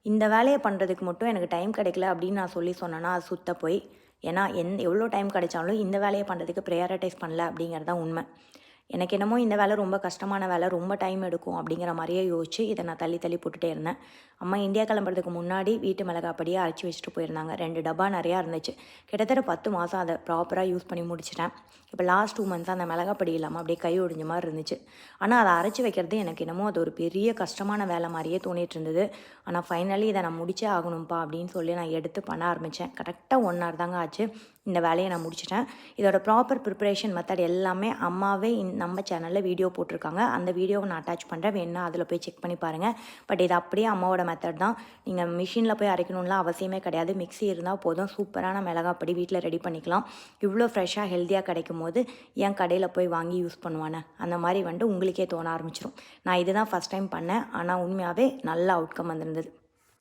இந்த வேலையை பண்ணுறதுக்கு மட்டும் எனக்கு டைம் கிடைக்கல அப்படின்னு நான் சொன்னேன்னா அது சுத்த போய். ஏன்னா எவ்வளோ டைம் கிடைச்சாலும் இந்த வேலையை பண்ணுறதுக்கு ப்ரையாரிட்டைஸ் பண்ணல அப்படிங்கிறது தான் உண்மை. எனக்கு என்னமோ இந்த வேலை ரொம்ப கஷ்டமான வேலை, ரொம்ப டைம் எடுக்கும் அப்படிங்கிற மாதிரியே யோசிச்சு இதை நான் தள்ளி தள்ளி போட்டுகிட்டே இருந்தேன். அம்மா இந்தியா கிளம்புறதுக்கு முன்னாடி வீட்டு மிளகா அப்படியே அரைச்சி வச்சுட்டு போயிருந்தாங்க. 2 டப்பா நிறையா இருந்துச்சு. கிட்டத்தட்ட 10 மாதம் அதை ப்ராப்பராக யூஸ் பண்ணி முடிச்சிட்டேன். இப்போ லாஸ்ட் 2 மந்த்ஸாக அந்த மிளகா பொடி இல்லாமல் அப்படியே கை ஒடிஞ்ச மாதிரி இருந்துச்சு. ஆனால் அதை அரைச்சி வைக்கிறது எனக்கு என்னமோ அது ஒரு பெரிய கஷ்டமான வேலை மாதிரியே தோணிட்டு இருந்தது. ஆனால் ஃபைனலி இதை நான் முடிச்சே ஆகணும்ப்பா அப்படின்னு சொல்லி நான் எடுத்து பண்ண ஆரம்பித்தேன். கரெக்டாக 1 hour தாங்க ஆச்சு. இந்த வேலையை நான் முடிச்சிட்டேன். இதோட ப்ராப்பர் ப்ரிப்பரேஷன் மெத்தட் எல்லாமே அம்மாவே நம்ம சேனலில் வீடியோ போட்டிருக்காங்க. அந்த வீடியோவை நான் அட்டாச் பண்ணுறேன், வேணுன்னா அதில் போய் செக் பண்ணி பாருங்கள். பட் இது அப்படியே அம்மாவோட மெத்தட் தான். நீங்கள் மிஷினில் போய் அரைக்கணும்லாம் அவசியமே கிடையாது. மிக்ஸி இருந்தால் போதும், சூப்பரான மிளகாப்பொடி வீட்டில் ரெடி பண்ணிக்கலாம். இவ்வளோ ஃப்ரெஷ்ஷாக ஹெல்த்தியாக கிடைக்கும் போது ஏன் கடையில் போய் வாங்கி யூஸ் பண்ணுவானே, அந்த மாதிரி உங்களுக்கே தோண ஆரம்பிச்சிடும். நான் இதுதான் ஃபஸ்ட் டைம் பண்ணேன். ஆனால் உண்மையாகவே நல்ல அவுட்கம் வந்திருந்தது.